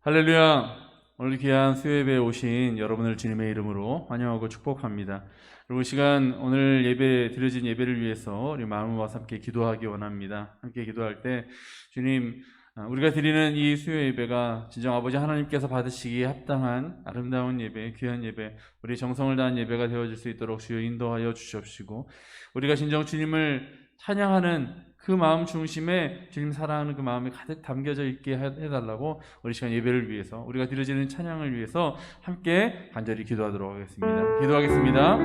할렐루야! 오늘 귀한 수요예배에 오신 여러분을 주님의 이름으로 환영하고 축복합니다. 그리고 시간 오늘 예배 드려진 예배를 위해서 우리 마음을 모아서 함께 기도하기 원합니다. 함께 기도할 때 주님, 우리가 드리는 이 수요 예배가 진정 아버지 하나님께서 받으시기에 합당한 아름다운 예배, 귀한 예배, 우리 정성을 다한 예배가 되어질 수 있도록 주여 인도하여 주시옵시고, 우리가 진정 주님을 찬양하는 그 마음 중심에 주님 사랑하는 그 마음이 가득 담겨져 있게 해달라고 우리 시간 예배를 위해서, 우리가 드려지는 찬양을 위해서 함께 간절히 기도하도록 하겠습니다. 기도하겠습니다.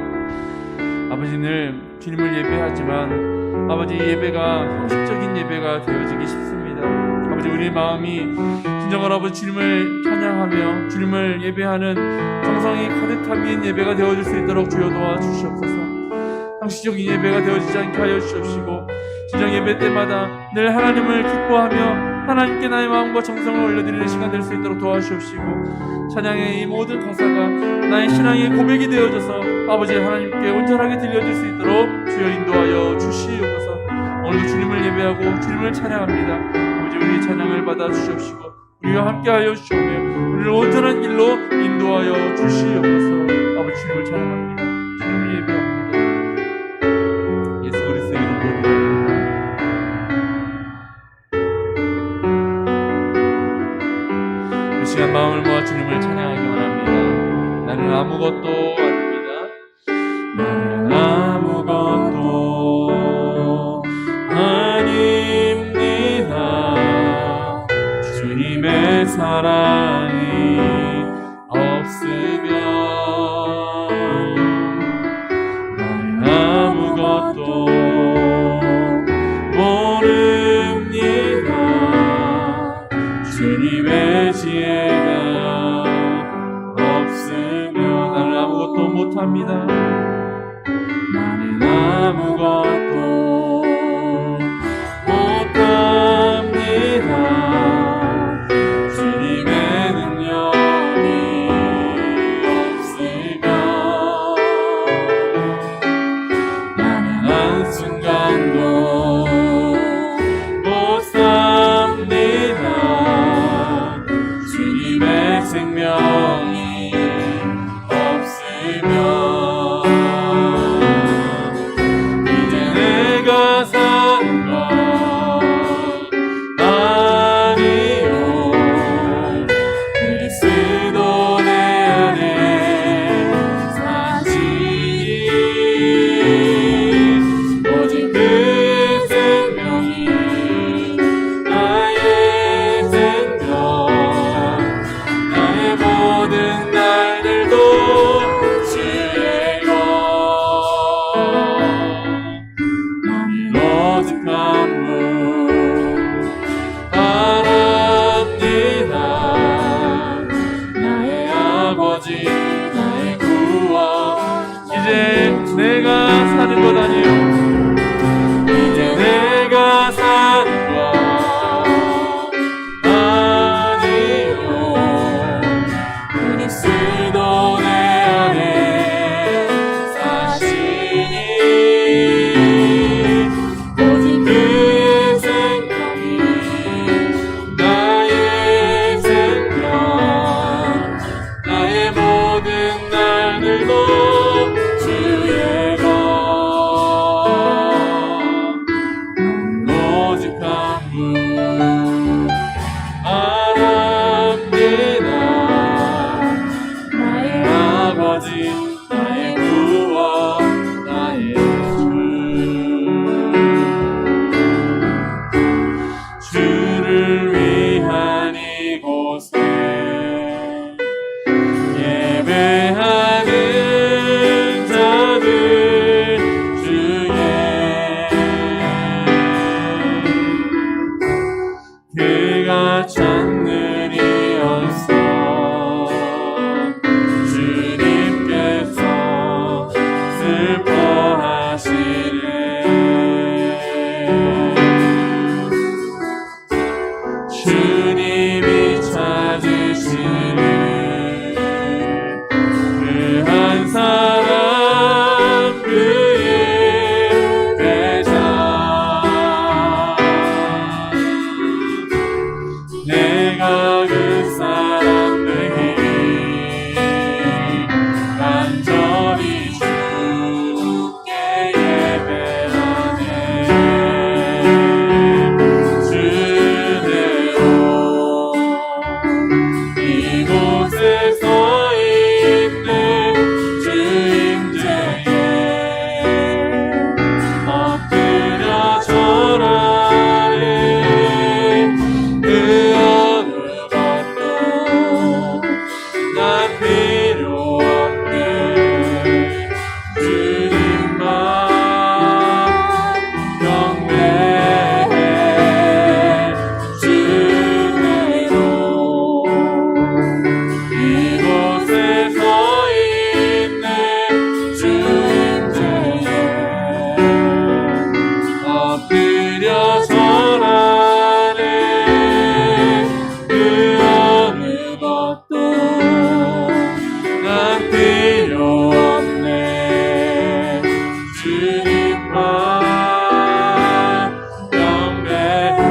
아버지, 늘 주님을 예배하지만 아버지, 예배가 형식적인 예배가 되어지기 쉽습니다. 아버지, 우리 마음이 진정한 아버지 주님을 찬양하며 주님을 예배하는 정성이 가득 담긴 예배가 되어질 수 있도록 주여 도와주시옵소서. 형식적인 예배가 되어지지 않게 하여 주시옵시고, 진정 예배 때마다 늘 하나님을 기뻐하며 하나님께 나의 마음과 정성을 올려드리는 시간 될 수 있도록 도와주시옵시고, 찬양의 이 모든 가사가 나의 신앙의 고백이 되어져서 아버지 하나님께 온전하게 들려질 수 있도록 주여 인도하여 주시옵소서. 오늘도 주님을 예배하고 주님을 찬양합니다. 아버지, 우리의 찬양을 받아 주시옵시고 우리와 함께하여 주시오며 우리를 온전한 길로 인도하여 주시옵소서. 아버지, 주님을 찬양합니다. 주님을 예배합니다. 예수 그리스도의 이름으로 기도합니다. 이 시간 마음을 모아 주님을 찬양하기 원합니다. 나는 아무것도 아닙니다. 나는 아무것도 아닙니다. 주님의 사랑이 없으면 나는 아무것도 모릅니다. 주님의 지혜가 없으면 나는 아무것도 못합니다. 나는 아무것도 못합니다. 주님의 능력이 없으면 나는 한순간도 못 삽니다. 주님의 생명이 없으면 이제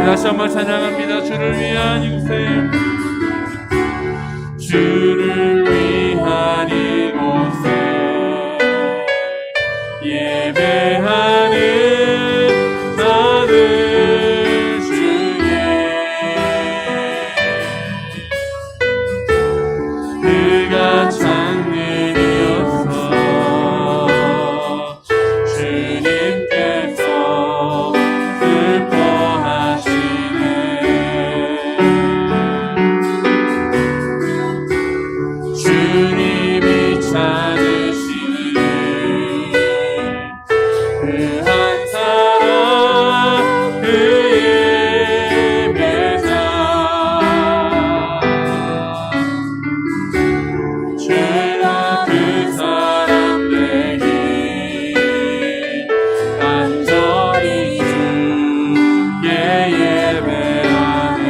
다시 한번 찬양합니다. 주를 위한 이곳에, 주를 위한 이곳에 예배하는 나는 주의 그가 장르이어서 주님께서 주님이 찾으시는 그 한 사람 그의 배상 죄가 그 사람 되기 간절히 주께 예배하네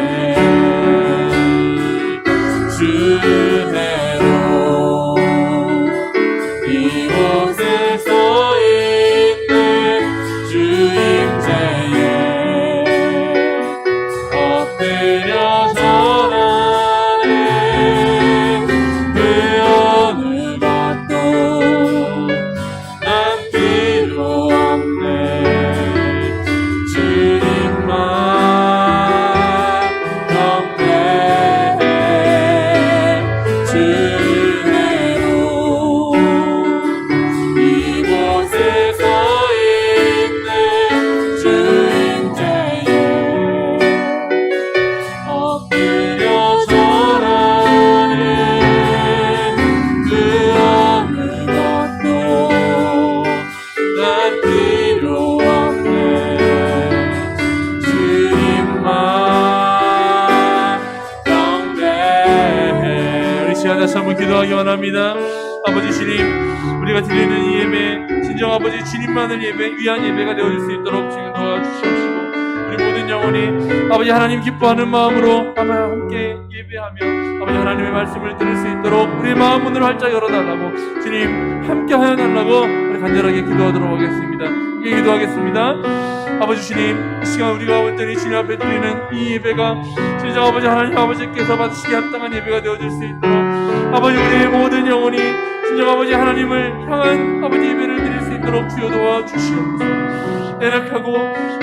주대로 이곳에 서 있네 주 임재에 엎드려 절하네 그 어느 것도 난 필요 없네 주님만 경배해 주대로 이곳에 서 있네 주 임재에 엎드려 절하네 그 어느 것도 난 필요 없네 주님만 경배해. 우리 시간 다시 한번 기도하기 원합니다. 아버지 주님, 우리가 드리는 이 예배 진정 아버지 주님만을 위한 예배가 되어질 수 있도록 주님 도와주시옵시고 우리 모든 영혼이 아버지 하나님 기뻐하는 마음으로 아버지 함께 예배하며 아버지 하나님의 말씀을 들을 수 있도록 우리의 마음 문을 활짝 열어달라고 주님 함께 하여 달라고 우리 간절하게 기도하도록 하겠습니다. 함께 기도하겠습니다. 아버지 주님, 이 시간 우리가 온전히 주님 앞에 드리는 이 예배가 진정 아버지 하나님 아버지께서 받으시기 합당한 예배가 되어질 수 있도록 아버지 우리의 모든 영혼이 진정 아버지 하나님을 향한 아버지 예배를 드릴 수 있도록 주여 도와주시옵소서. 연약하고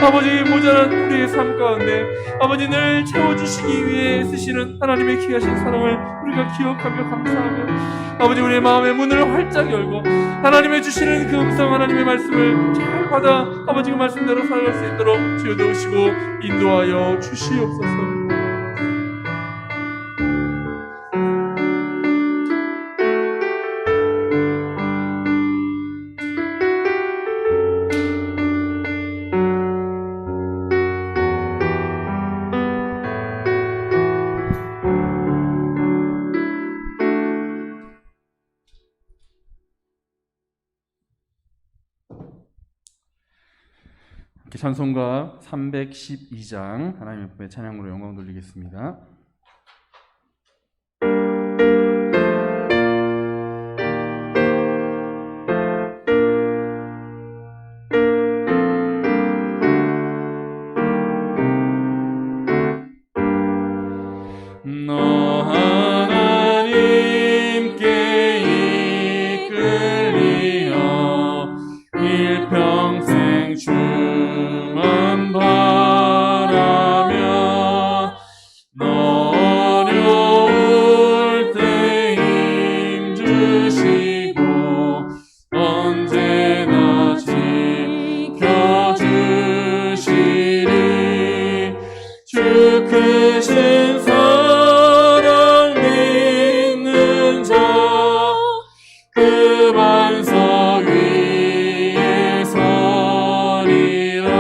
아버지 모자란 우리의 삶 가운데 아버지 늘 채워주시기 위해 쓰시는 하나님의 귀하신 사랑을 우리가 기억하며 감사하며 아버지 우리의 마음의 문을 활짝 열고 하나님의 주시는 그 음성 하나님의 말씀을 잘 받아 아버지 그 말씀대로 살아갈 수 있도록 주여 도우시고 인도하여 주시옵소서. 찬송가 312장 하나님 앞에 찬양으로 영광 돌리겠습니다. 너 하나님께 이끌리어 일평생 주만 바라며 너 어려울 때 힘주시고 언제나 지켜주시리 주 크신 사랑 믿는 자 그 반석 위에 서리라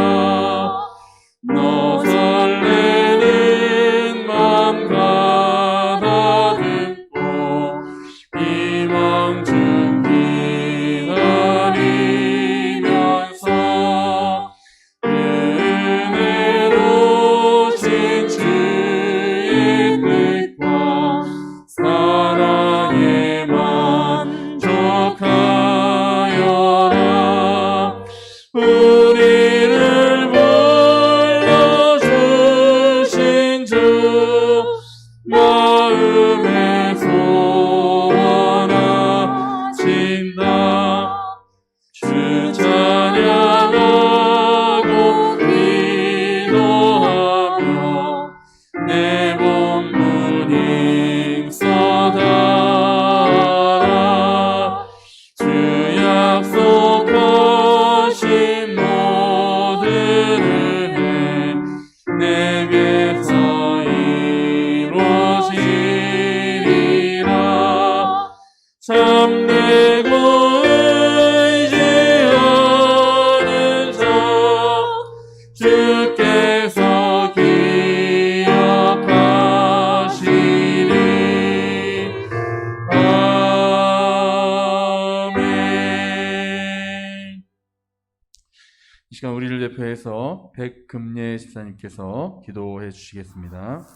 이 시간 우리를 대표해서 백금예 집사님께서 기도해 주시겠습니다.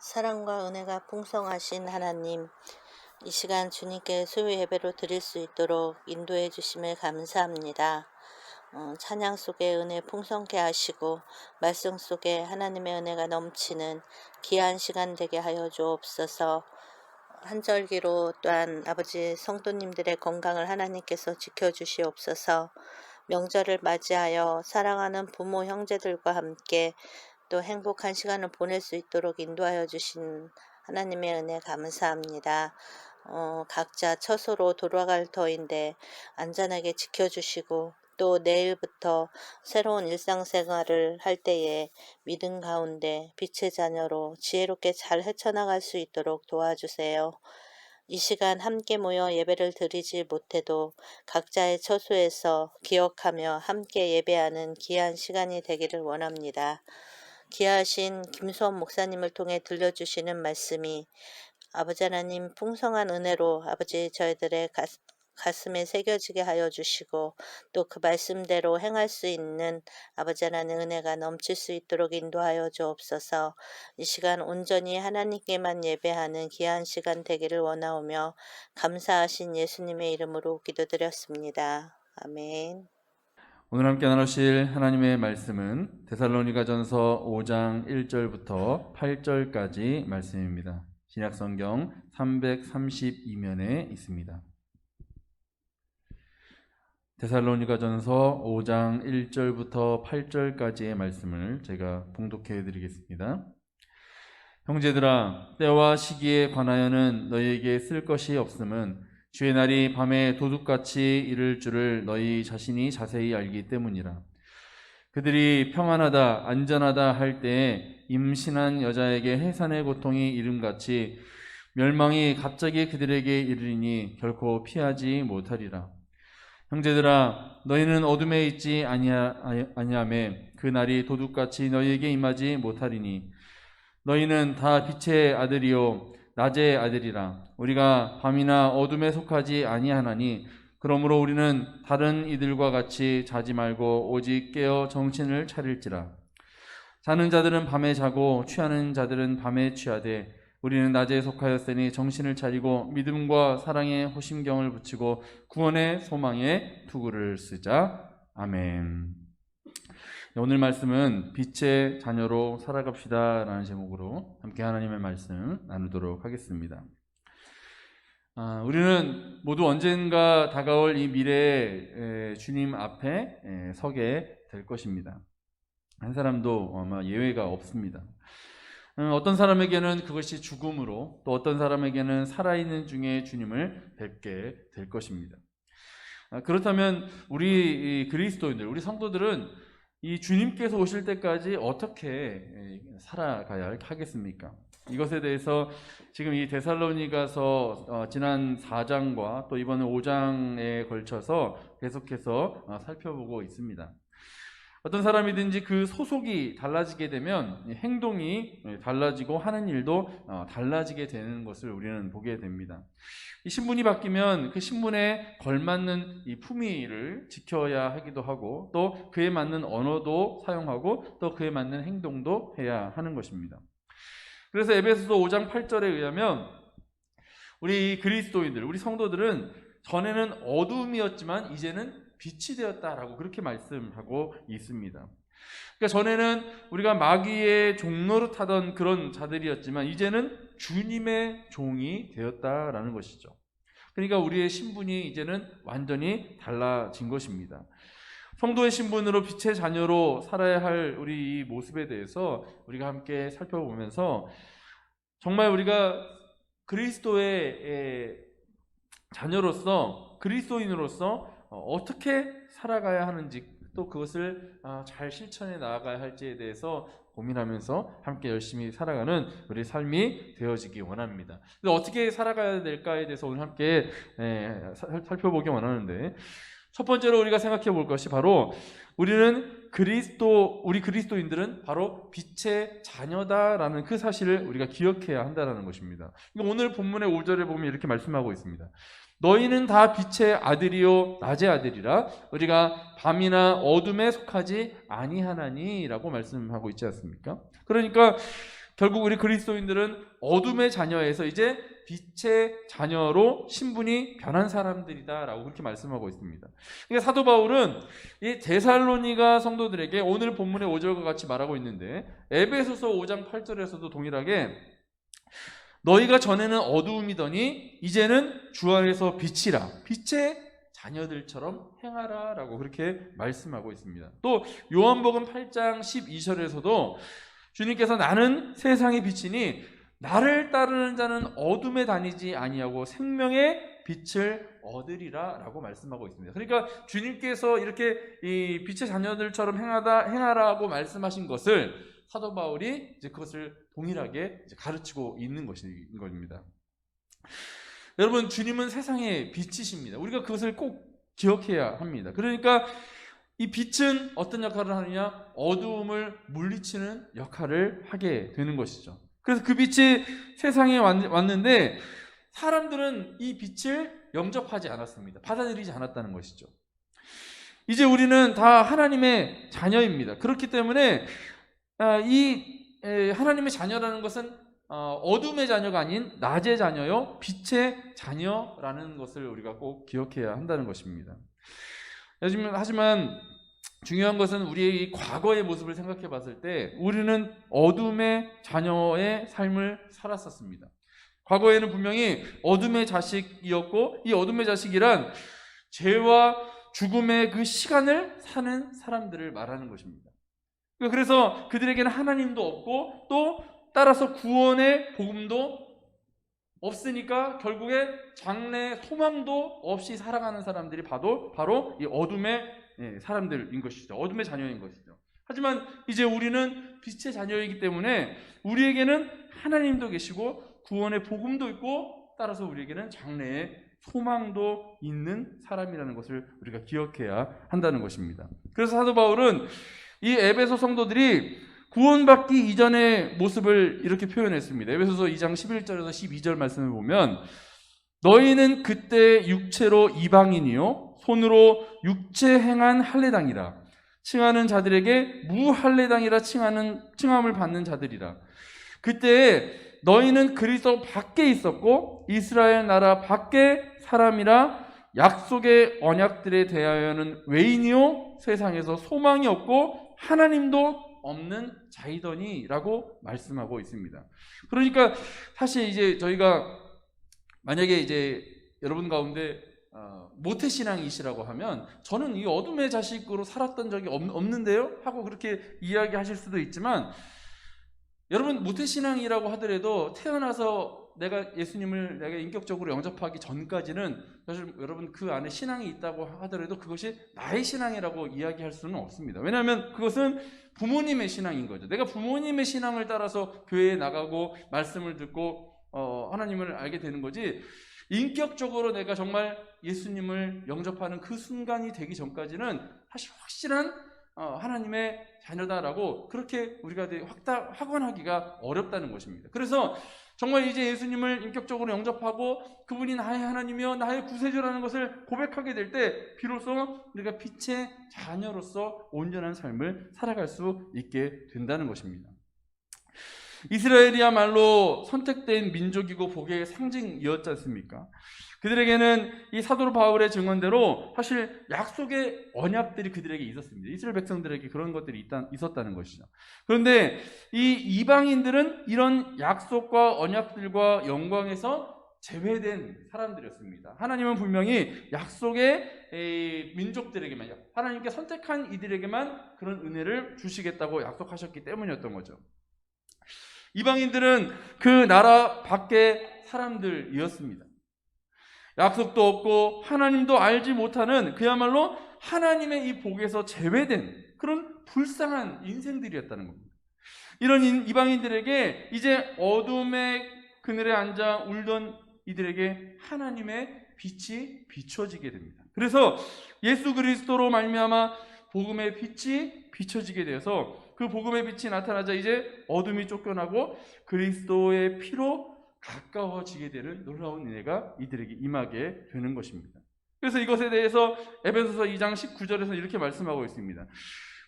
사랑과 은혜가 풍성하신 하나님, 이 시간 주님께 수요 예배로 드릴 수 있도록 인도해 주심을 감사합니다. 찬양 속에 은혜 풍성케 하시고 말씀 속에 하나님의 은혜가 넘치는 귀한 시간 되게 하여 주옵소서. 한절기로 또한 아버지 성도님들의 건강을 하나님께서 지켜주시옵소서. 명절을 맞이하여 사랑하는 부모 형제들과 함께 또 행복한 시간을 보낼 수 있도록 인도하여 주신 하나님의 은혜 감사합니다. 각자 처소로 돌아갈 터인데 안전하게 지켜주시고 또 내일부터 새로운 일상생활을 할 때에 믿음 가운데 빛의 자녀로 지혜롭게 잘 헤쳐나갈 수 있도록 도와주세요. 이 시간 함께 모여 예배를 드리지 못해도 각자의 처소에서 기억하며 함께 예배하는 귀한 시간이 되기를 원합니다. 귀하신 김수원 목사님을 통해 들려주시는 말씀이 아버지 하나님 풍성한 은혜로 아버지 저희들의 가슴에 새겨지게 하여 주시고 또 그 말씀대로 행할 수 있는 아버지 하나님 은혜가 넘칠 수 있도록 인도하여 주옵소서. 이 시간 온전히 하나님께만 예배하는 귀한 시간 되기를 원하오며 감사하신 예수님의 이름으로 기도드렸습니다. 아멘. 오늘 함께 나누실 하나님의 말씀은 데살로니가전서 5장 1절부터 8절까지 말씀입니다. 신약성경 332면에 있습니다. 데살로니가전서 5장 1절부터 8절까지의 말씀을 제가 봉독해 드리겠습니다. 형제들아, 때와 시기에 관하여는 너희에게 쓸 것이 없음은 주의 날이 밤에 도둑같이 이를 줄을 너희 자신이 자세히 알기 때문이라. 그들이 평안하다 안전하다 할 때에 임신한 여자에게 해산의 고통이 이름같이 멸망이 갑자기 그들에게 이르리니 결코 피하지 못하리라. 형제들아, 너희는 어둠에 있지 아니하매 그 날이 도둑같이 너희에게 임하지 못하리니 너희는 다 빛의 아들이요 낮의 아들이라. 우리가 밤이나 어둠에 속하지 아니하나니 그러므로 우리는 다른 이들과 같이 자지 말고 오직 깨어 정신을 차릴지라. 자는 자들은 밤에 자고 취하는 자들은 밤에 취하되 우리는 낮에 속하였으니 정신을 차리고 믿음과 사랑에 호심경을 붙이고 구원의 소망에 투구를 쓰자. 아멘. 오늘 말씀은 빛의 자녀로 살아갑시다 라는 제목으로 함께 하나님의 말씀 나누도록 하겠습니다. 우리는 모두 언젠가 다가올 이 미래에 주님 앞에 서게 될 것입니다. 한 사람도 아마 예외가 없습니다. 어떤 사람에게는 그것이 죽음으로, 또 어떤 사람에게는 살아있는 중에 주님을 뵙게 될 것입니다. 그렇다면 우리 그리스도인들, 우리 성도들은 이 주님께서 오실 때까지 어떻게 살아가야 하겠습니까? 이것에 대해서 지금 이 데살로니가서 지난 4장과 또 이번에 5장에 걸쳐서 계속해서 살펴보고 있습니다. 어떤 사람이든지 그 소속이 달라지게 되면 행동이 달라지고 하는 일도 달라지게 되는 것을 우리는 보게 됩니다. 이 신분이 바뀌면 그 신분에 걸맞는 이 품위를 지켜야 하기도 하고 또 그에 맞는 언어도 사용하고 또 그에 맞는 행동도 해야 하는 것입니다. 그래서 에베소서 5장 8절에 의하면 우리 그리스도인들, 우리 성도들은 전에는 어둠이었지만 이제는 빛이 되었다라고 그렇게 말씀하고 있습니다. 그러니까 전에는 우리가 마귀의 종로로 타던 그런 자들이었지만 이제는 주님의 종이 되었다라는 것이죠. 그러니까 우리의 신분이 이제는 완전히 달라진 것입니다. 성도의 신분으로 빛의 자녀로 살아야 할 우리 이 모습에 대해서 우리가 함께 살펴보면서 정말 우리가 그리스도의 자녀로서 그리스도인으로서 어떻게 살아가야 하는지 또 그것을 잘 실천해 나아가야 할지에 대해서 고민하면서 함께 열심히 살아가는 우리 삶이 되어지기 원합니다. 근데 어떻게 살아가야 될까에 대해서 오늘 함께 살펴보기 원하는데 첫 번째로 우리가 생각해 볼 것이 바로 우리 그리스도인들은 바로 빛의 자녀다라는 그 사실을 우리가 기억해야 한다는 것입니다. 오늘 본문의 5절에 보면 이렇게 말씀하고 있습니다. 너희는 다 빛의 아들이요 낮의 아들이라 우리가 밤이나 어둠에 속하지 아니하나니라고 말씀하고 있지 않습니까? 그러니까 결국 우리 그리스도인들은 어둠의 자녀에서 이제 빛의 자녀로 신분이 변한 사람들이다라고 그렇게 말씀하고 있습니다. 그러니까 사도 바울은 이 데살로니가 성도들에게 오늘 본문의 5절과 같이 말하고 있는데 에베소서 5장 8절에서도 동일하게 너희가 전에는 어두움이더니 이제는 주 안에서 빛이라 빛의 자녀들처럼 행하라 라고 그렇게 말씀하고 있습니다. 또 요한복음 8장 12절에서도 주님께서 나는 세상의 빛이니 나를 따르는 자는 어둠에 다니지 아니하고 생명의 빛을 얻으리라 라고 말씀하고 있습니다. 그러니까 주님께서 이렇게 이 빛의 자녀들처럼 행하라고 말씀하신 것을 사도 바울이 이제 그것을 동일하게 이제 가르치고 있는 것인 겁니다. 여러분, 주님은 세상의 빛이십니다. 우리가 그것을 꼭 기억해야 합니다. 그러니까 이 빛은 어떤 역할을 하느냐? 어두움을 물리치는 역할을 하게 되는 것이죠. 그래서 그 빛이 세상에 왔는데 사람들은 이 빛을 영접하지 않았습니다. 받아들이지 않았다는 것이죠. 이제 우리는 다 하나님의 자녀입니다. 그렇기 때문에 이 하나님의 자녀라는 것은 어둠의 자녀가 아닌 낮의 자녀요 빛의 자녀라는 것을 우리가 꼭 기억해야 한다는 것입니다. 하지만 중요한 것은 우리의 이 과거의 모습을 생각해 봤을 때 우리는 어둠의 자녀의 삶을 살았었습니다. 과거에는 분명히 어둠의 자식이었고 이 어둠의 자식이란 죄와 죽음의 그 시간을 사는 사람들을 말하는 것입니다. 그래서 그들에게는 하나님도 없고 또 따라서 구원의 복음도 없으니까 결국에 장래 소망도 없이 살아가는 사람들이 바로 이 어둠의 사람들인 것이죠. 어둠의 자녀인 것이죠. 하지만 이제 우리는 빛의 자녀이기 때문에 우리에게는 하나님도 계시고 구원의 복음도 있고 따라서 우리에게는 장래의 소망도 있는 사람이라는 것을 우리가 기억해야 한다는 것입니다. 그래서 사도 바울은 이 에베소 성도들이 구원받기 이전의 모습을 이렇게 표현했습니다. 에베소서 2장 11절에서 12절 말씀을 보면 너희는 그때 육체로 이방인이요 손으로 육체 행한 할례당이라 칭하는 자들에게 무할례당이라 칭함을 받는 자들이라. 그때 너희는 그리스도 밖에 있었고 이스라엘 나라 밖에 사람이라 약속의 언약들에 대하여는 외인이요 세상에서 소망이 없고 하나님도 없는 자이더니 라고 말씀하고 있습니다. 그러니까 사실 이제 저희가 만약에 이제 여러분 가운데 모태신앙이시라고 하면 저는 이 어둠의 자식으로 살았던 적이 없는데요? 하고 그렇게 이야기하실 수도 있지만 여러분 모태신앙이라고 하더라도 태어나서 내가 예수님을 내가 인격적으로 영접하기 전까지는 사실 여러분 그 안에 신앙이 있다고 하더라도 그것이 나의 신앙이라고 이야기할 수는 없습니다. 왜냐하면 그것은 부모님의 신앙인 거죠. 내가 부모님의 신앙을 따라서 교회에 나가고 말씀을 듣고 하나님을 알게 되는 거지 인격적으로 내가 정말 예수님을 영접하는 그 순간이 되기 전까지는 사실 확실한 하나님의 자녀다라고 그렇게 우리가 확언하기가 어렵다는 것입니다. 그래서 정말 이제 예수님을 인격적으로 영접하고 그분이 나의 하나님이요 나의 구세주라는 것을 고백하게 될 때 비로소 우리가 빛의 자녀로서 온전한 삶을 살아갈 수 있게 된다는 것입니다. 이스라엘이야말로 선택된 민족이고 복의 상징이었지 않습니까? 그들에게는 이 사도 바울의 증언대로 사실 약속의 언약들이 그들에게 있었습니다. 이스라엘 백성들에게 그런 것들이 있었다는 것이죠. 그런데 이 이방인들은 이런 약속과 언약들과 영광에서 제외된 사람들이었습니다. 하나님은 분명히 약속의 민족들에게만 하나님께 선택한 이들에게만 그런 은혜를 주시겠다고 약속하셨기 때문이었던 거죠. 이방인들은 그 나라 밖의 사람들이었습니다. 약속도 없고 하나님도 알지 못하는 그야말로 하나님의 이 복에서 제외된 그런 불쌍한 인생들이었다는 겁니다. 이런 이방인들에게 이제 어둠의 그늘에 앉아 울던 이들에게 하나님의 빛이 비춰지게 됩니다. 그래서 예수 그리스도로 말미암아 복음의 빛이 비춰지게 되어서 그 복음의 빛이 나타나자 이제 어둠이 쫓겨나고 그리스도의 피로 가까워지게 되는 놀라운 은혜가 이들에게 임하게 되는 것입니다. 그래서 이것에 대해서 에베소서 2장 19절에서 이렇게 말씀하고 있습니다.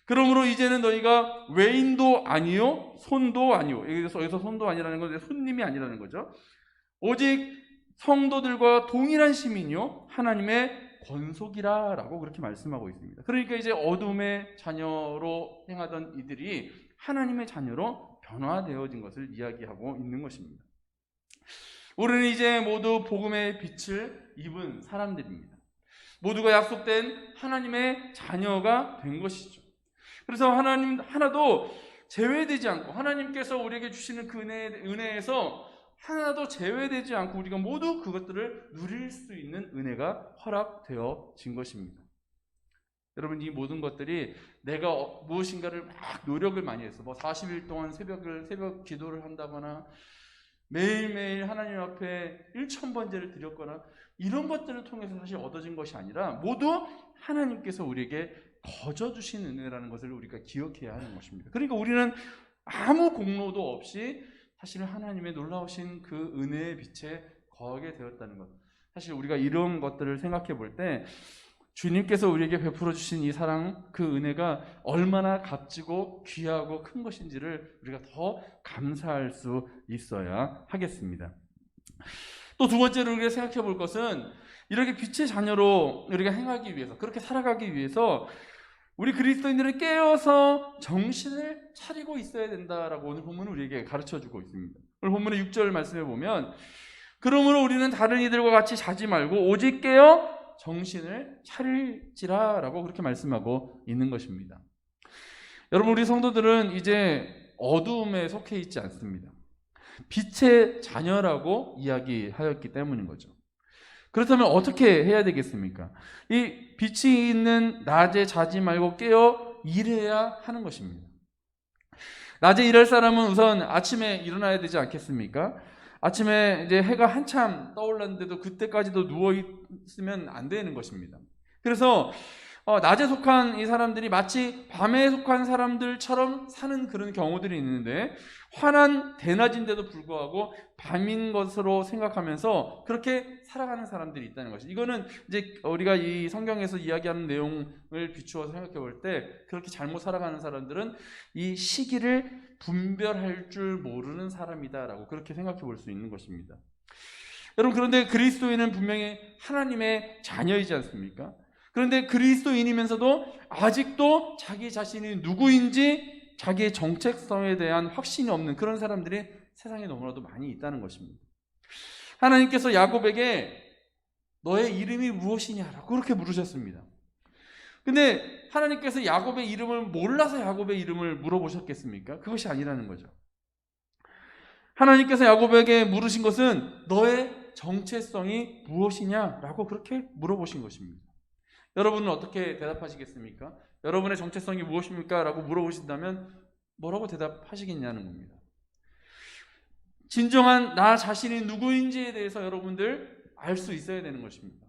그러므로 이제는 너희가 외인도 아니요 손도 아니요, 여기서 손도 아니라는 건 손님이 아니라는 거죠. 오직 성도들과 동일한 시민이요 하나님의 권속이라 라고 그렇게 말씀하고 있습니다. 그러니까 이제 어둠의 자녀로 행하던 이들이 하나님의 자녀로 변화되어진 것을 이야기하고 있는 것입니다. 우리는 이제 모두 복음의 빛을 입은 사람들입니다. 모두가 약속된 하나님의 자녀가 된 것이죠. 그래서 하나님 하나도 제외되지 않고, 하나님께서 우리에게 주시는 그 은혜에서 하나도 제외되지 않고 우리가 모두 그것들을 누릴 수 있는 은혜가 허락되어진 것입니다. 여러분, 이 모든 것들이 내가 무엇인가를 막 노력을 많이 해서 40일 동안 새벽 기도를 한다거나 매일매일 하나님 앞에 1000번제를 드렸거나 이런 것들을 통해서 사실 얻어진 것이 아니라 모두 하나님께서 우리에게 거저 주신 은혜라는 것을 우리가 기억해야 하는 것입니다. 그러니까 우리는 아무 공로도 없이 사실 하나님의 놀라우신 그 은혜의 빛에 거하게 되었다는 것. 사실 우리가 이런 것들을 생각해 볼 때 주님께서 우리에게 베풀어 주신 이 사랑, 그 은혜가 얼마나 값지고 귀하고 큰 것인지를 우리가 더 감사할 수 있어야 하겠습니다. 또 두 번째로 우리가 생각해 볼 것은, 이렇게 빛의 자녀로 우리가 행하기 위해서, 그렇게 살아가기 위해서 우리 그리스도인들은 깨어서 정신을 차리고 있어야 된다라고 오늘 본문은 우리에게 가르쳐주고 있습니다. 오늘 본문의 6절 말씀에 보면, 그러므로 우리는 다른 이들과 같이 자지 말고 오직 깨어 정신을 차릴지라 라고 그렇게 말씀하고 있는 것입니다. 여러분, 우리 성도들은 이제 어두움에 속해 있지 않습니다. 빛의 자녀라고 이야기하였기 때문인 거죠. 그렇다면 어떻게 해야 되겠습니까? 이 빛이 있는 낮에 자지 말고 깨어 일해야 하는 것입니다. 낮에 일할 사람은 우선 아침에 일어나야 되지 않겠습니까? 아침에 이제 해가 한참 떠올랐는데도 그때까지도 누워 있으면 안 되는 것입니다. 그래서 낮에 속한 이 사람들이 마치 밤에 속한 사람들처럼 사는 그런 경우들이 있는데, 환한 대낮인데도 불구하고 밤인 것으로 생각하면서 그렇게 살아가는 사람들이 있다는 것이죠. 이거는 이제 우리가 이 성경에서 이야기하는 내용을 비추어서 생각해 볼 때, 그렇게 잘못 살아가는 사람들은 이 시기를 분별할 줄 모르는 사람이다라고 그렇게 생각해 볼 수 있는 것입니다. 여러분, 그런데 그리스도인은 분명히 하나님의 자녀이지 않습니까? 그런데 그리스도인이면서도 아직도 자기 자신이 누구인지 자기의 정체성에 대한 확신이 없는 그런 사람들이 세상에 너무나도 많이 있다는 것입니다. 하나님께서 야곱에게 너의 이름이 무엇이냐라고 그렇게 물으셨습니다. 근데 하나님께서 야곱의 이름을 몰라서 야곱의 이름을 물어보셨겠습니까? 그것이 아니라는 거죠. 하나님께서 야곱에게 물으신 것은 너의 정체성이 무엇이냐라고 그렇게 물어보신 것입니다. 여러분은 어떻게 대답하시겠습니까? 여러분의 정체성이 무엇입니까? 라고 물어보신다면 뭐라고 대답하시겠냐는 겁니다. 진정한 나 자신이 누구인지에 대해서 여러분들 알 수 있어야 되는 것입니다.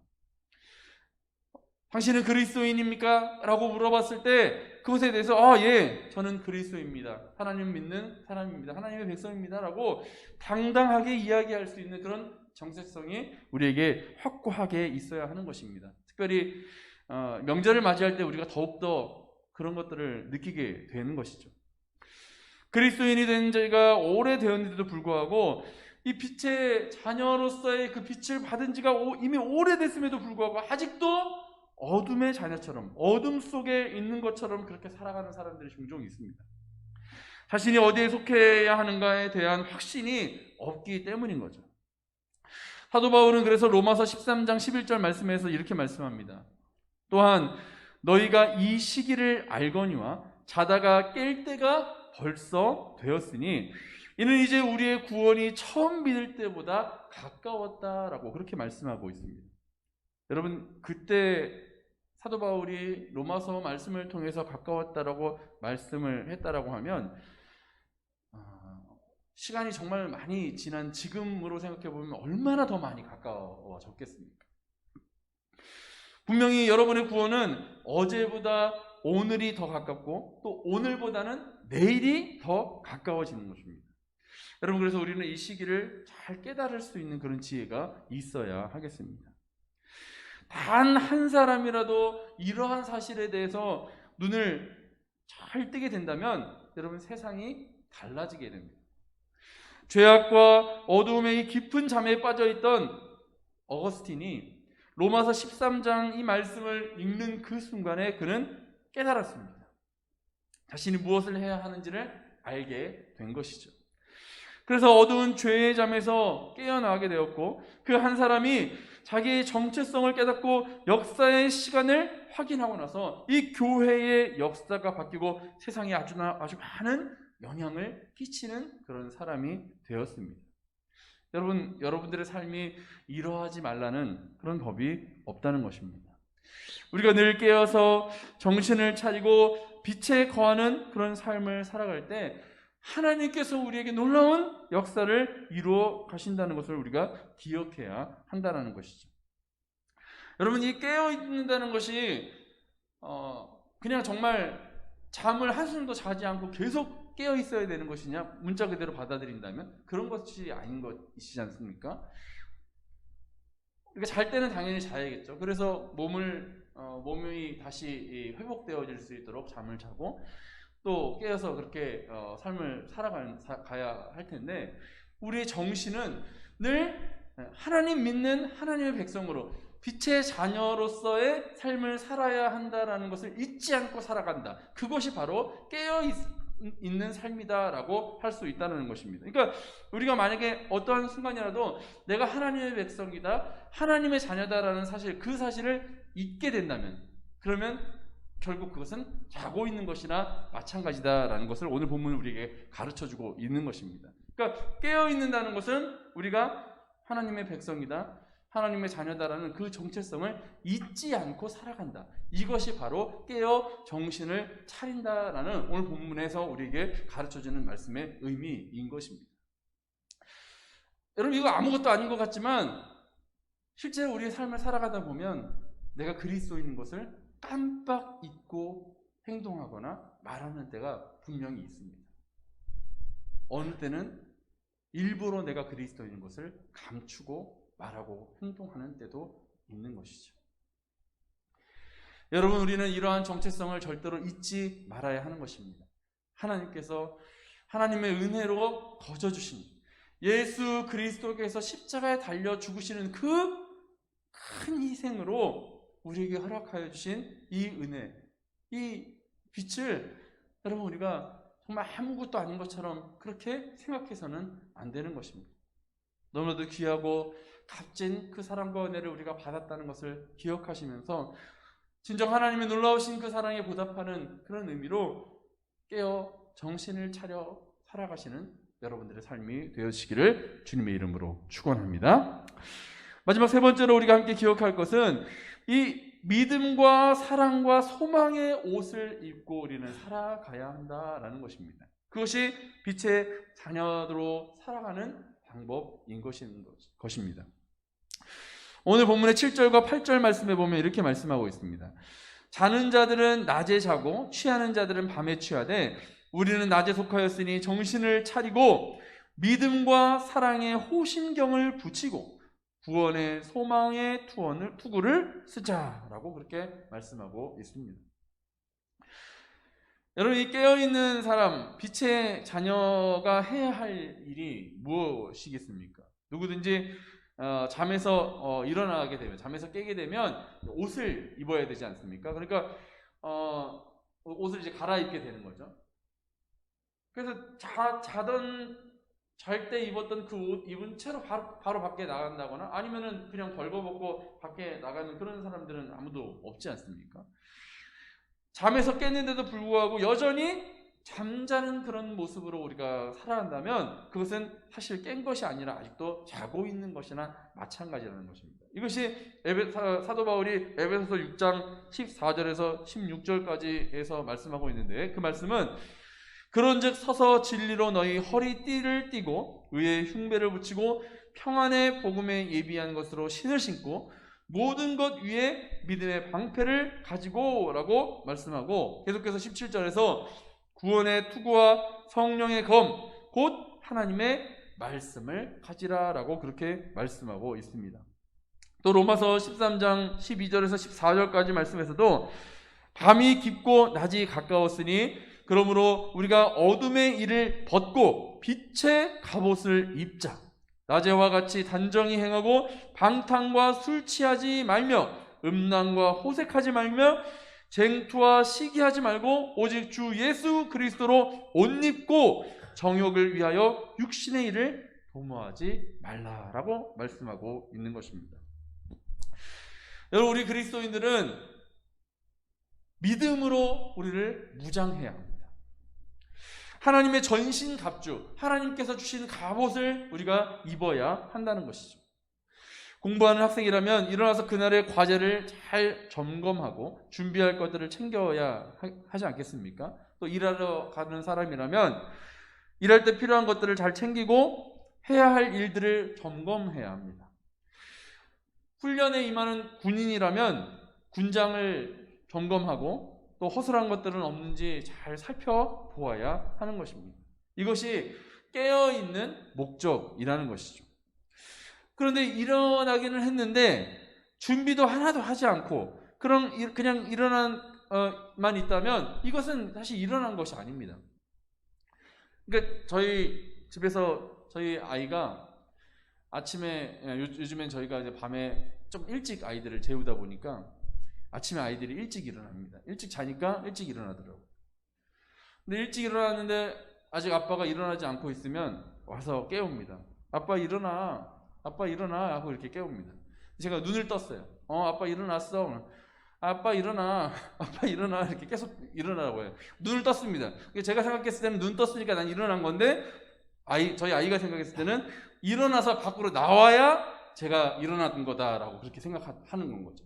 당신은 그리스도인입니까? 라고 물어봤을 때 그것에 대해서 예, 저는 그리스도입니다. 하나님 믿는 사람입니다. 하나님의 백성입니다. 라고 당당하게 이야기할 수 있는 그런 정체성이 우리에게 확고하게 있어야 하는 것입니다. 특별히 명절을 맞이할 때 우리가 더욱더 그런 것들을 느끼게 되는 것이죠. 그리스도인이 된 지가 오래되었는데도 불구하고 이 빛의 자녀로서의 그 빛을 받은 지가 이미 오래됐음에도 불구하고 아직도 어둠의 자녀처럼, 어둠 속에 있는 것처럼 그렇게 살아가는 사람들이 종종 있습니다. 자신이 어디에 속해야 하는가에 대한 확신이 없기 때문인 거죠. 사도 바울은 그래서 로마서 13장 11절 말씀에서 이렇게 말씀합니다. 또한 너희가 이 시기를 알거니와 자다가 깰 때가 벌써 되었으니 이는 이제 우리의 구원이 처음 믿을 때보다 가까웠다라고 그렇게 말씀하고 있습니다. 여러분, 그때 사도 바울이 로마서 말씀을 통해서 가까웠다라고 말씀을 했다라고 하면 시간이 정말 많이 지난 지금으로 생각해 보면 얼마나 더 많이 가까워졌겠습니까? 분명히 여러분의 구원은 어제보다 오늘이 더 가깝고 또 오늘보다는 내일이 더 가까워지는 것입니다. 여러분, 그래서 우리는 이 시기를 잘 깨달을 수 있는 그런 지혜가 있어야 하겠습니다. 단 한 사람이라도 이러한 사실에 대해서 눈을 잘 뜨게 된다면 여러분, 세상이 달라지게 됩니다. 죄악과 어두움의 이 깊은 잠에 빠져있던 어거스틴이 로마서 13장 이 말씀을 읽는 그 순간에 그는 깨달았습니다. 자신이 무엇을 해야 하는지를 알게 된 것이죠. 그래서 어두운 죄의 잠에서 깨어나게 되었고, 그 한 사람이 자기의 정체성을 깨닫고 역사의 시간을 확인하고 나서 이 교회의 역사가 바뀌고 세상에 아주 많은 영향을 끼치는 그런 사람이 되었습니다. 여러분, 여러분들의 삶이 이러하지 말라는 그런 법이 없다는 것입니다. 우리가 늘 깨어서 정신을 차리고 빛에 거하는 그런 삶을 살아갈 때 하나님께서 우리에게 놀라운 역사를 이루어 가신다는 것을 우리가 기억해야 한다는 것이죠. 여러분, 이 깨어 있는다는 것이 그냥 정말 잠을 한숨도 자지 않고 계속 깨어 있어야 되는 것이냐, 문자 그대로 받아들인다면 그런 것이 아닌 것이지 않습니까? 그러니까 잘 때는 당연히 자야겠죠. 그래서 몸이 다시 회복되어질 수 있도록 잠을 자고 또 깨어서 그렇게 삶을 살아가야 할 텐데, 우리의 정신은 늘 하나님 믿는 하나님의 백성으로 빛의 자녀로서의 삶을 살아야 한다라는 것을 잊지 않고 살아간다. 그것이 바로 깨어 있는 삶이다라고 할 수 있다는 것입니다. 그러니까 우리가 만약에 어떠한 순간이라도 내가 하나님의 백성이다, 하나님의 자녀다라는 사실, 그 사실을 잊게 된다면 그러면 결국 그것은 자고 있는 것이나 마찬가지다라는 것을 오늘 본문은 우리에게 가르쳐주고 있는 것입니다. 그러니까 깨어있는다는 것은 우리가 하나님의 백성이다, 하나님의 자녀다라는 그 정체성을 잊지 않고 살아간다. 이것이 바로 깨어 정신을 차린다라는 오늘 본문에서 우리에게 가르쳐주는 말씀의 의미인 것입니다. 여러분, 이거 아무것도 아닌 것 같지만 실제로 우리의 삶을 살아가다 보면 내가 그리스도인인 것을 깜빡 잊고 행동하거나 말하는 때가 분명히 있습니다. 어느 때는 일부러 내가 그리스도인인 것을 감추고 말하고 행동하는 때도 있는 것이죠. 여러분, 우리는 이러한 정체성을 절대로 잊지 말아야 하는 것입니다. 하나님께서 하나님의 은혜로 거저주신 예수 그리스도께서 십자가에 달려 죽으시는 그 큰 희생으로 우리에게 허락하여 주신 이 은혜, 이 빛을 여러분, 우리가 정말 아무것도 아닌 것처럼 그렇게 생각해서는 안 되는 것입니다. 너무나도 귀하고 값진 그 사랑과 은혜를 우리가 받았다는 것을 기억하시면서 진정 하나님의 놀라우신 그 사랑에 보답하는 그런 의미로 깨어 정신을 차려 살아가시는 여러분들의 삶이 되어지기를 주님의 이름으로 축원합니다. 마지막 세 번째로 우리가 함께 기억할 것은 이 믿음과 사랑과 소망의 옷을 입고 우리는 살아가야 한다라는 것입니다. 그것이 빛의 자녀로 살아가는 방법인 것입니다. 오늘 본문의 7절과 8절 말씀에 보면 이렇게 말씀하고 있습니다. 자는 자들은 낮에 자고 취하는 자들은 밤에 취하되 우리는 낮에 속하였으니 정신을 차리고 믿음과 사랑의 호심경을 붙이고 구원의 소망의 투구를 쓰자라고 그렇게 말씀하고 있습니다. 여러분, 이 깨어있는 사람, 빛의 자녀가 해야 할 일이 무엇이겠습니까? 누구든지 잠에서 일어나게 되면, 잠에서 깨게 되면 옷을 입어야 되지 않습니까? 그러니까 옷을 이제 갈아입게 되는 거죠. 그래서 잘 때 입었던 그 옷 입은 채로 바로 밖에 나간다거나 아니면은 그냥 벌거벗고 밖에 나가는 그런 사람들은 아무도 없지 않습니까? 잠에서 깼는데도 불구하고 여전히 잠자는 그런 모습으로 우리가 살아간다면 그것은 사실 깬 것이 아니라 아직도 자고 있는 것이나 마찬가지라는 것입니다. 이것이 사도 바울이 에베소서 6장 14절에서 16절까지에서 말씀하고 있는데, 그 말씀은 그런즉 서서 진리로 너희 허리띠를 띠고 의의 흉배를 붙이고 평안의 복음에 예비한 것으로 신을 신고 모든 것 위에 믿음의 방패를 가지고 라고 말씀하고, 계속해서 17절에서 구원의 투구와 성령의 검 곧 하나님의 말씀을 가지라라고 그렇게 말씀하고 있습니다. 또 로마서 13장 12절에서 14절까지 말씀에서도 밤이 깊고 낮이 가까웠으니 그러므로 우리가 어둠의 일을 벗고 빛의 갑옷을 입자. 낮에와 같이 단정히 행하고 방탕과 술 취하지 말며 음란과 호색하지 말며 쟁투와 시기하지 말고 오직 주 예수 그리스도로 옷 입고 정욕을 위하여 육신의 일을 도모하지 말라라고 말씀하고 있는 것입니다. 여러분, 우리 그리스도인들은 믿음으로 우리를 무장해야 합니다. 하나님의 전신갑주, 하나님께서 주신 갑옷을 우리가 입어야 한다는 것이죠. 공부하는 학생이라면 일어나서 그날의 과제를 잘 점검하고 준비할 것들을 챙겨야 하지 않겠습니까? 또 일하러 가는 사람이라면 일할 때 필요한 것들을 잘 챙기고 해야 할 일들을 점검해야 합니다. 훈련에 임하는 군인이라면 군장을 점검하고 또 허술한 것들은 없는지 잘 살펴보아야 하는 것입니다. 이것이 깨어있는 목적이라는 것이죠. 그런데 일어나기는 했는데 준비도 하나도 하지 않고 그냥 일어난만 있다면 이것은 사실 일어난 것이 아닙니다. 그러니까 저희 집에서 저희 아이가 아침에, 요즘엔 저희가 이제 밤에 좀 일찍 아이들을 재우다 보니까 아침에 아이들이 일찍 일어납니다. 일찍 자니까 일찍 일어나더라고요. 근데 일찍 일어났는데 아직 아빠가 일어나지 않고 있으면 와서 깨웁니다. 아빠 일어나 하고 이렇게 깨웁니다. 제가 눈을 떴어요. 아빠 일어났어. 아빠 일어나 이렇게 계속 일어나라고 해요. 눈을 떴습니다. 제가 생각했을 때는 눈 떴으니까 난 일어난 건데 저희 아이가 생각했을 때는 일어나서 밖으로 나와야 제가 일어난 거다라고 그렇게 생각하는 건 거죠.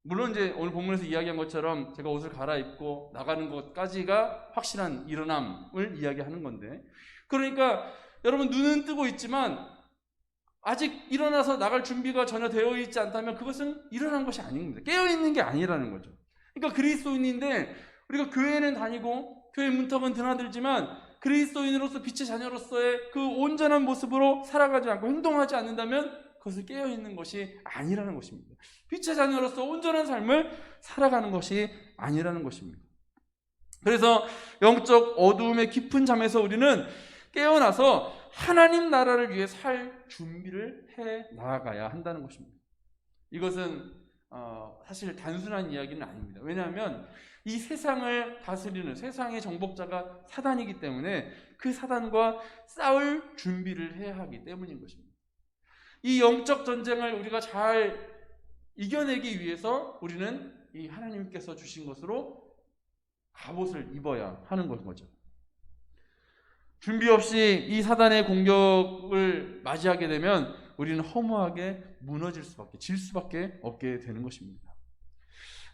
물론 이제 오늘 본문에서 이야기한 것처럼 제가 옷을 갈아입고 나가는 것까지가 확실한 일어남을 이야기하는 건데, 그러니까 여러분 눈은 뜨고 있지만 아직 일어나서 나갈 준비가 전혀 되어 있지 않다면 그것은 일어난 것이 아닙니다. 깨어있는 게 아니라는 거죠. 그러니까 그리스도인인데 우리가 교회는 다니고 교회 문턱은 드나들지만 그리스도인으로서 빛의 자녀로서의 그 온전한 모습으로 살아가지 않고 행동하지 않는다면 그것을 깨어있는 것이 아니라는 것입니다. 빛의 자녀로서 온전한 삶을 살아가는 것이 아니라는 것입니다. 그래서 영적 어두움의 깊은 잠에서 우리는 깨어나서 하나님 나라를 위해 살 준비를 해 나아가야 한다는 것입니다. 이것은 사실 단순한 이야기는 아닙니다. 왜냐하면 이 세상을 다스리는 세상의 정복자가 사단이기 때문에 그 사단과 싸울 준비를 해야 하기 때문인 것입니다. 이 영적 전쟁을 우리가 잘 이겨내기 위해서 우리는 이 하나님께서 주신 것으로 갑옷을 입어야 하는 거죠. 준비 없이 이 사단의 공격을 맞이하게 되면 우리는 허무하게 질 수밖에 없게 되는 것입니다.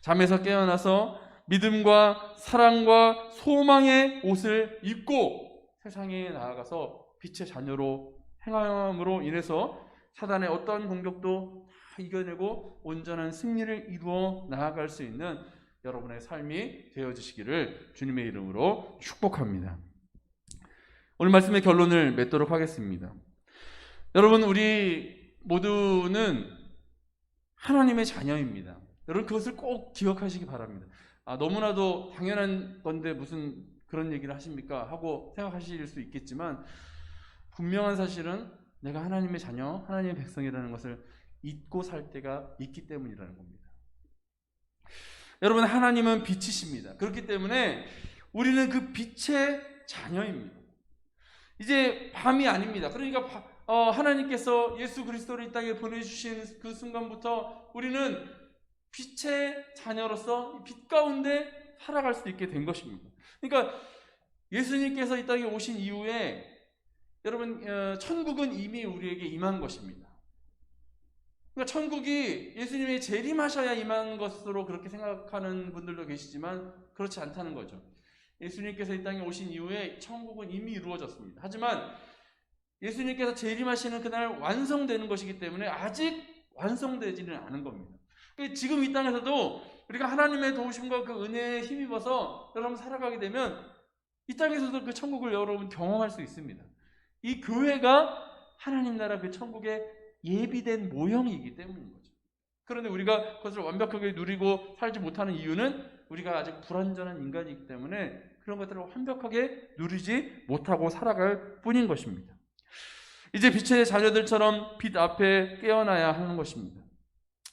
잠에서 깨어나서 믿음과 사랑과 소망의 옷을 입고 세상에 나아가서 빛의 자녀로 행함으로 인해서 사단의 어떠한 공격도 다 이겨내고 온전한 승리를 이루어 나아갈 수 있는 여러분의 삶이 되어지시기를 주님의 이름으로 축복합니다. 오늘 말씀의 결론을 맺도록 하겠습니다. 여러분, 우리 모두는 하나님의 자녀입니다. 여러분, 그것을 꼭 기억하시기 바랍니다. 너무나도 당연한 건데 무슨 그런 얘기를 하십니까? 하고 생각하실 수 있겠지만 분명한 사실은 내가 하나님의 자녀, 하나님의 백성이라는 것을 잊고 살 때가 있기 때문이라는 겁니다. 여러분, 하나님은 빛이십니다. 그렇기 때문에 우리는 그 빛의 자녀입니다. 이제 밤이 아닙니다. 그러니까 하나님께서 예수 그리스도를 이 땅에 보내주신 그 순간부터 우리는 빛의 자녀로서 빛 가운데 살아갈 수 있게 된 것입니다. 그러니까 예수님께서 이 땅에 오신 이후에 여러분, 천국은 이미 우리에게 임한 것입니다. 그러니까 천국이 예수님이 재림하셔야 임한 것으로 그렇게 생각하는 분들도 계시지만 그렇지 않다는 거죠. 예수님께서 이 땅에 오신 이후에 천국은 이미 이루어졌습니다. 하지만 예수님께서 재림하시는 그날 완성되는 것이기 때문에 아직 완성되지는 않은 겁니다. 지금 이 땅에서도 우리가 하나님의 도우심과 그 은혜에 힘입어서 여러분 살아가게 되면 이 땅에서도 그 천국을 여러분 경험할 수 있습니다. 이 교회가 하나님 나라 그 천국의 예비된 모형이기 때문인 거죠. 그런데 우리가 그것을 완벽하게 누리고 살지 못하는 이유는 우리가 아직 불완전한 인간이기 때문에 그런 것들을 완벽하게 누리지 못하고 살아갈 뿐인 것입니다. 이제 빛의 자녀들처럼 빛 앞에 깨어나야 하는 것입니다.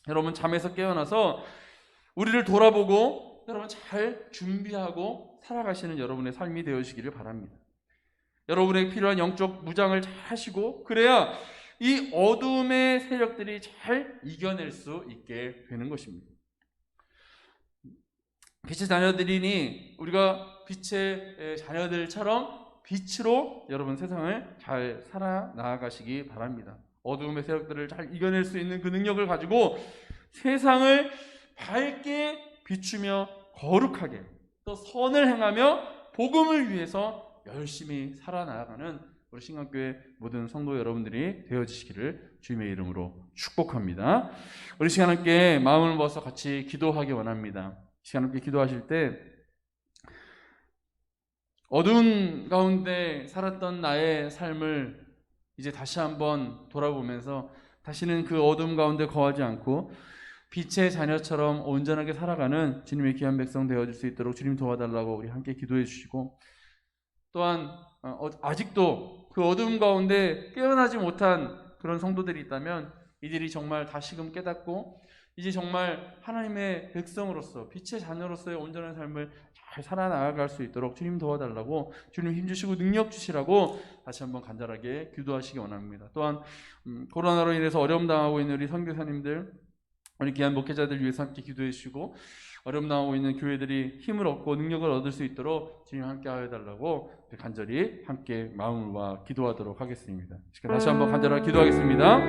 여러분, 잠에서 깨어나서 우리를 돌아보고 여러분 잘 준비하고 살아가시는 여러분의 삶이 되어지기를 바랍니다. 여러분에게 필요한 영적 무장을 잘 하시고, 그래야 이 어둠의 세력들이 잘 이겨낼 수 있게 되는 것입니다. 빛의 자녀들이니 우리가 빛의 자녀들처럼 빛으로 여러분 세상을 잘 살아나가시기 바랍니다. 어둠의 세력들을 잘 이겨낼 수 있는 그 능력을 가지고 세상을 밝게 비추며 거룩하게 또 선을 행하며 복음을 위해서 열심히 살아나가는 우리 신강교회 모든 성도 여러분들이 되어주시기를 주님의 이름으로 축복합니다. 우리 시간 함께 마음을 모아서 같이 기도하기 원합니다. 시간 함께 기도하실 때 어두운 가운데 살았던 나의 삶을 이제 다시 한번 돌아보면서 다시는 그 어둠 가운데 거하지 않고 빛의 자녀처럼 온전하게 살아가는 주님의 귀한 백성 되어줄 수 있도록 주님 도와달라고 우리 함께 기도해 주시고, 또한 아직도 그 어둠 가운데 깨어나지 못한 그런 성도들이 있다면 이들이 정말 다시금 깨닫고 이제 정말 하나님의 백성으로서 빛의 자녀로서의 온전한 삶을 잘 살아나갈 수 있도록 주님 도와달라고, 주님 힘주시고 능력 주시라고 다시 한번 간절하게 기도하시기 원합니다. 또한 코로나로 인해서 어려움 당하고 있는 우리 선교사님들, 우리 귀한 목회자들 위해서 함께 기도해 주시고, 어려움 당하고 있는 교회들이 힘을 얻고 능력을 얻을 수 있도록 주님 함께 하여 달라고 간절히 함께 마음을 모아 기도하도록 하겠습니다. 다시 한번 간절하게 기도하겠습니다.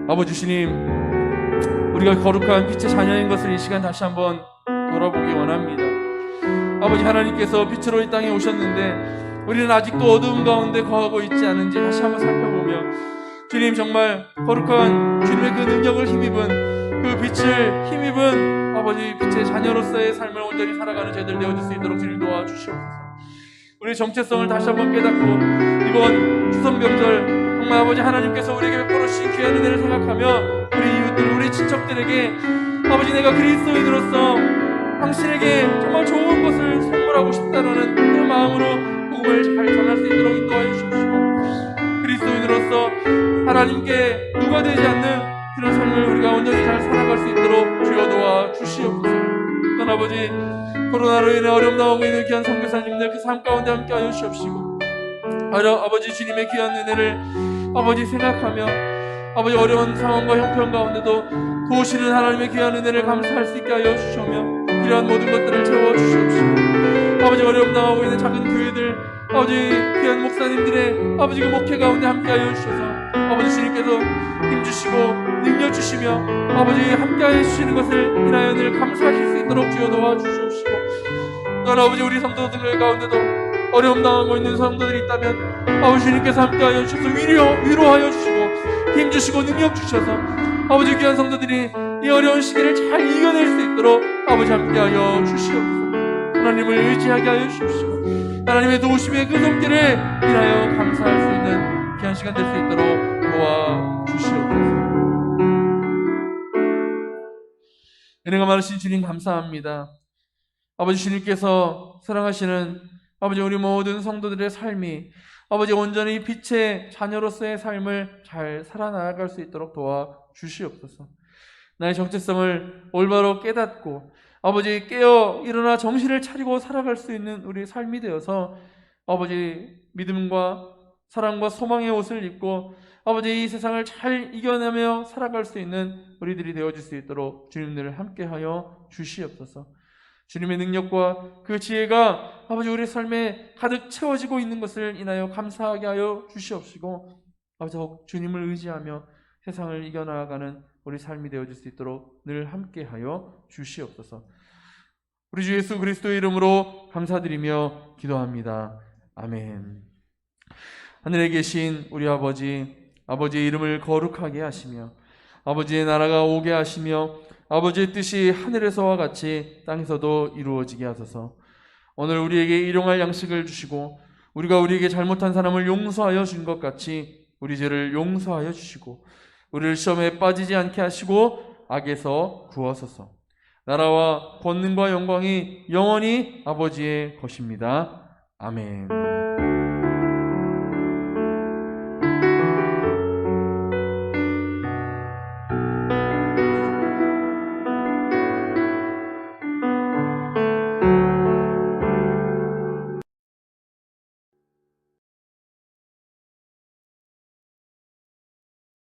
아버지 주님, 우리가 거룩한 빛의 자녀인 것을 이 시간 다시 한번 돌아보기 원합니다. 아버지, 하나님께서 빛으로 이 땅에 오셨는데 우리는 아직도 어두움 가운데 거하고 있지 않은지 다시 한번 살펴보며, 주님 정말 거룩한 주님의 그 능력을 힘입은 그 빛을 힘입은 아버지 빛의 자녀로서의 삶을 온전히 살아가는 저희들 되어줄 수 있도록 주님 도와주시옵소서. 우리의 정체성을 다시 한번 깨닫고 이번 추석명절 정말 아버지 하나님께서 우리에게 베풀어 주신 귀한 은혜를 생각하며 우리 이웃들, 우리 친척들에게 아버지 내가 그리스도인으로서 당신에게 정말 좋은 것을 선물하고 싶다는 그 마음으로 복음을 잘 전할 수 있도록 인도하여 주십시오. 그리스도인으로서 하나님께 누가 되지 않는 그런 삶을 우리가 온전히 잘 살아갈 수 있도록 주여 도와 주시옵소서. 또한 아버지, 코로나로 인해 어려움 당하고 있는 귀한 선교사님들 그 삶 가운데 함께 하여 주시옵시고, 아버지 주님의 귀한 은혜를 아버지 생각하며 아버지 어려운 상황과 형편 가운데도 도우시는 하나님의 귀한 은혜를 감사할 수 있게 하여 주시오며 필요한 모든 것들을 채워 주시옵시고, 아버지 어려움 당하고 있는 작은 교회들, 아버지 귀한 목사님들의 아버지 그 목회 가운데 함께 하여 주셔서 아버지 주님께서 힘주시고 능력 주시며 아버지 함께 하여 주시는 것을 인하여 늘 감사하실 수 있도록 주여 도와주시옵시고, 또한 아버지 우리 성도들 가운데도 어려움 당하고 있는 성도들이 있다면 아버지 주님께서 함께 하여 주셔서 위로하여 주시고 힘주시고 능력 주셔서 아버지 귀한 성도들이 이 어려운 시기를 잘 이겨낼 수 있도록 아버지 함께 하여 주시옵소서. 하나님을 의지하게 하여 주십시오. 하나님의 도우심의 그 손길을 인하여 감사할 수 있는 귀한 시간 될 수 있도록 도와주시옵소서. 은혜가 많으신 주님 감사합니다. 아버지 주님께서 사랑하시는 아버지 우리 모든 성도들의 삶이 아버지 온전히 빛의 자녀로서의 삶을 잘 살아나갈 수 있도록 도와주시옵소서. 나의 정체성을 올바로 깨닫고 아버지 깨어 일어나 정신을 차리고 살아갈 수 있는 우리 삶이 되어서 아버지 믿음과 사랑과 소망의 옷을 입고 아버지 이 세상을 잘 이겨내며 살아갈 수 있는 우리들이 되어질 수 있도록 주님들을 함께하여 주시옵소서. 주님의 능력과 그 지혜가 아버지 우리 삶에 가득 채워지고 있는 것을 인하여 감사하게 하여 주시옵시고, 아버지 주님을 의지하며 세상을 이겨나가는 우리 삶이 되어질 수 있도록 늘 함께하여 주시옵소서. 우리 주 예수 그리스도의 이름으로 감사드리며 기도합니다. 아멘. 하늘에 계신 우리 아버지의 이름을 거룩하게 하시며 아버지의 나라가 오게 하시며 아버지의 뜻이 하늘에서와 같이 땅에서도 이루어지게 하소서. 오늘 우리에게 일용할 양식을 주시고 우리가 우리에게 잘못한 사람을 용서하여 준 것 같이 우리 죄를 용서하여 주시고 우리를 시험에 빠지지 않게 하시고 악에서 구하소서. 나라와 권능과 영광이 영원히 아버지의 것입니다. 아멘.